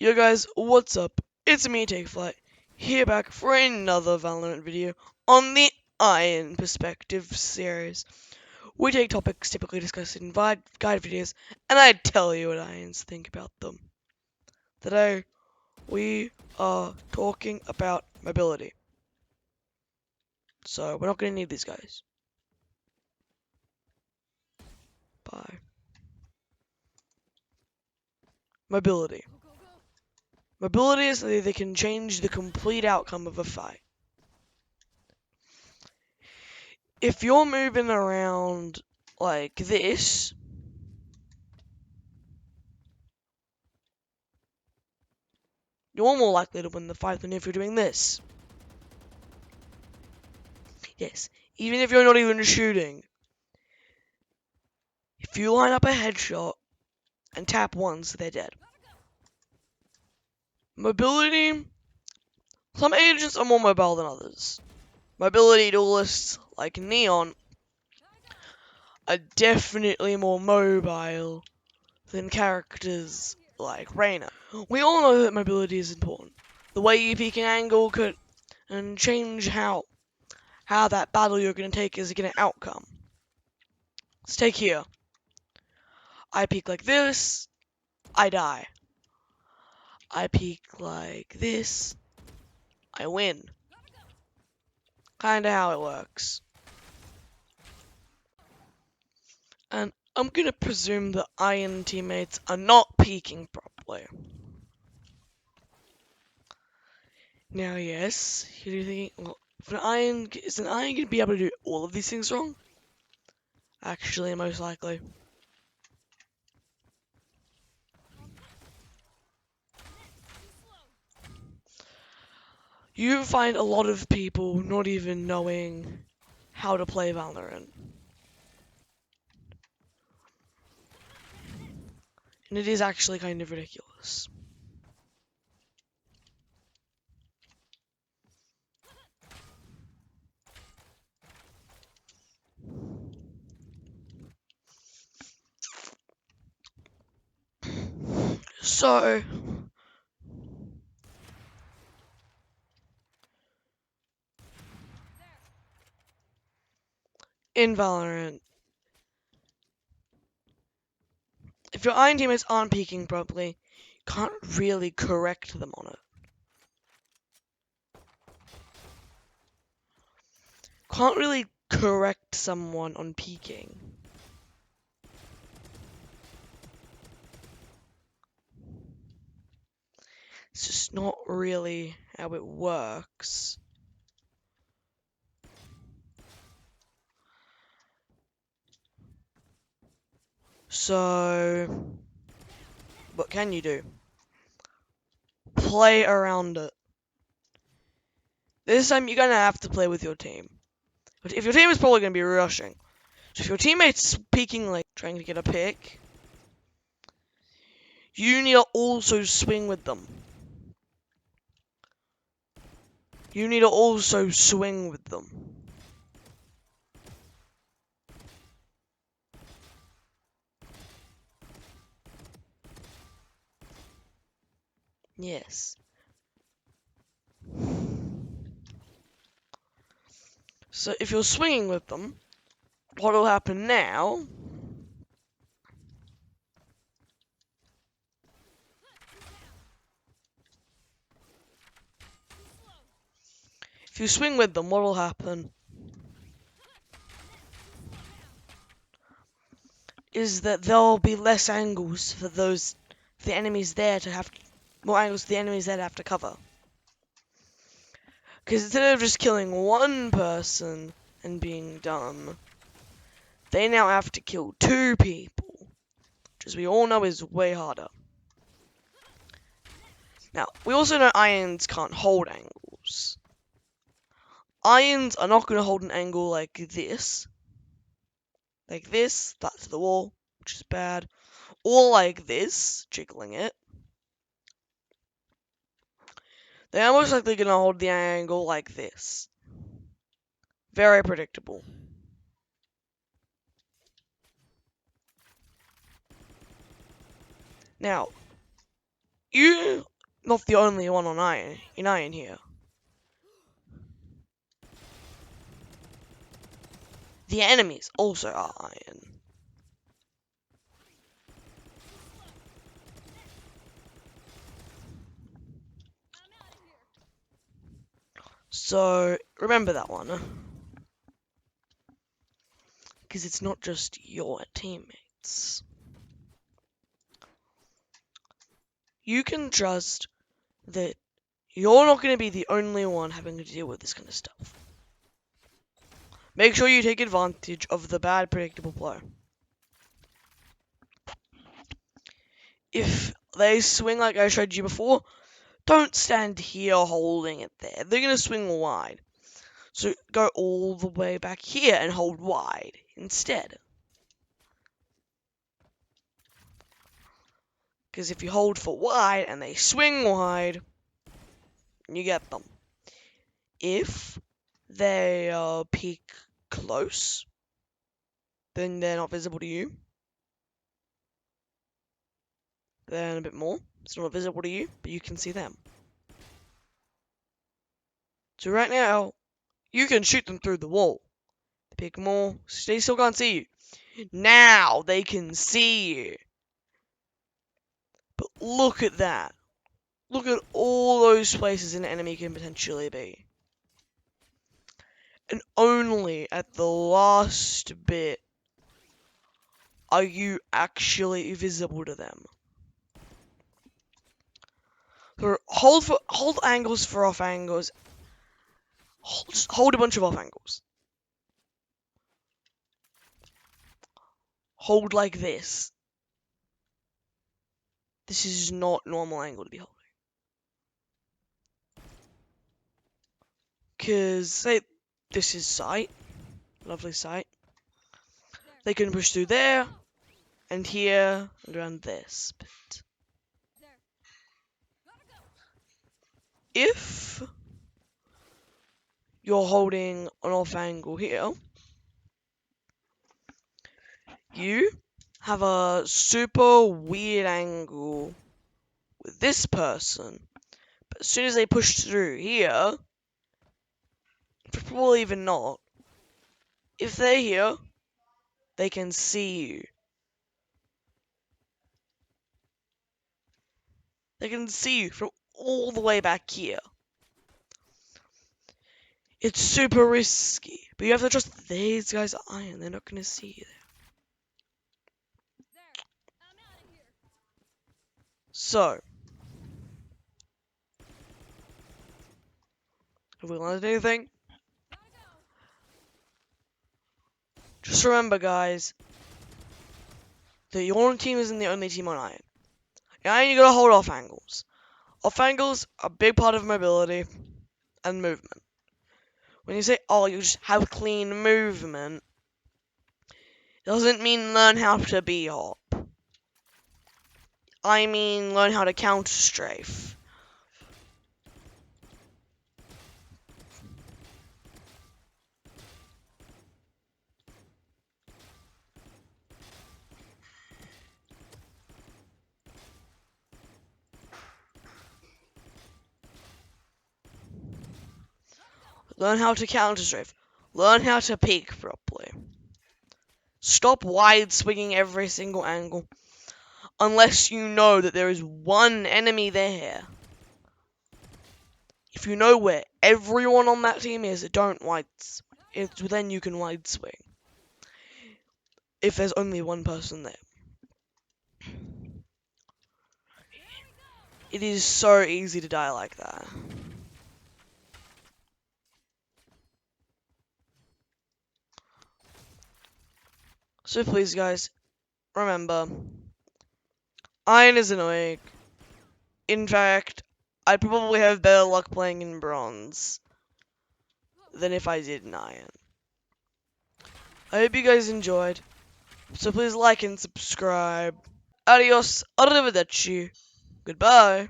Yo guys, what's up? It's me, TakeFlight, here back for another Valorant video on the Iron Perspective series. We take topics typically discussed in guide videos, and I tell you what Irons think about them. Today, we are talking about mobility. So, we're not going to need these guys. Bye. Mobility. Mobility is that they can change the complete outcome of a fight. If you're moving around like this, you're more likely to win the fight than if you're doing this. Yes, even if you're not even shooting. If you line up a headshot and tap once, they're dead. Mobility. Some agents are more mobile than others. Mobility duelists like Neon are definitely more mobile than characters like Reyna. We all know that mobility is important. The way you peek an angle could and change how that battle you're going to take is going to outcome. Let's take here. I peek like this, I die. I peek like this, I win. Kinda how it works. And I'm gonna presume that Iron teammates are not peeking properly. Now, yes, you're thinking, well, is an Iron gonna be able to do all of these things wrong? Actually, most likely. You find a lot of people not even knowing how to play Valorant. And it is actually kind of ridiculous. So, in Valorant, if your Iron teammates aren't peeking properly, you can't really correct them on it. Can't really correct someone on peeking. It's just not really how it works. So, what can you do? Play around it. This time you're gonna have to play with your team. But if your team is probably gonna be rushing, so if your teammate's peeking like trying to get a pick, you need to also swing with them. You need to also swing with them. Yes. So if you're swinging with them, what will happen now if you swing with them, what will happen is that there'll be less angles for the enemies there to have, more angles for the enemies there to have to cover. Because instead of just killing one person and being done, they now have to kill two people, which as we all know is way harder. Now, we also know Irons can't hold angles. Irons are not going to hold an angle like this. Like this, that's the wall, which is bad. Or like this, jiggling it. They are most likely going to hold the angle like this. Very predictable. Now, you not the only one on iron, in iron here. The enemies also are iron. So, remember that one. Because it's not just your teammates. You can trust that you're not going to be the only one having to deal with this kind of stuff. Make sure you take advantage of the bad predictable blow. If they swing like I showed you before, don't stand here holding it there. They're going to swing wide. So go all the way back here and hold wide instead. Because if you hold for wide and they swing wide, you get them. If they peek close, then they're not visible to you. Then a bit more, it's not visible to you, but you can see them. So right now, you can shoot them through the wall. They peek more, they still can't see you. Now they can see you. But look at that. Look at all those places an enemy can potentially be. And only at the last bit are you actually visible to them. So hold angles for off angles. Just hold a bunch of off angles. Hold like this. This is not normal angle to be holding. Because, say, this is sight. Lovely sight. They can push through there, and here, and around this bit. If you're holding an off angle here, you have a super weird angle with this person. But as soon as they push through here, probably even not, if they're here, they can see you. They can see you from all the way back here. It's super risky, but you have to trust that these guys are iron. They're not going to see you there. So, have we learned anything? Just remember, guys, that your own team isn't the only team on iron. In iron, you gotta hold off angles. Off angles are a big part of mobility and movement. When you say, oh, you just have clean movement, doesn't mean learn how to B-hop. I mean learn how to counter-strafe. Learn how to counter-strafe. Learn how to peek properly. Stop wide swinging every single angle. Unless you know that there is one enemy there. If you know where everyone on that team is, don't wide swing. Then you can wide swing. If there's only one person there. It is so easy to die like that. So please, guys, remember, iron is annoying. In fact, I'd probably have better luck playing in bronze than if I did in iron. I hope you guys enjoyed. So please like and subscribe. Adios, arrivederci. Goodbye.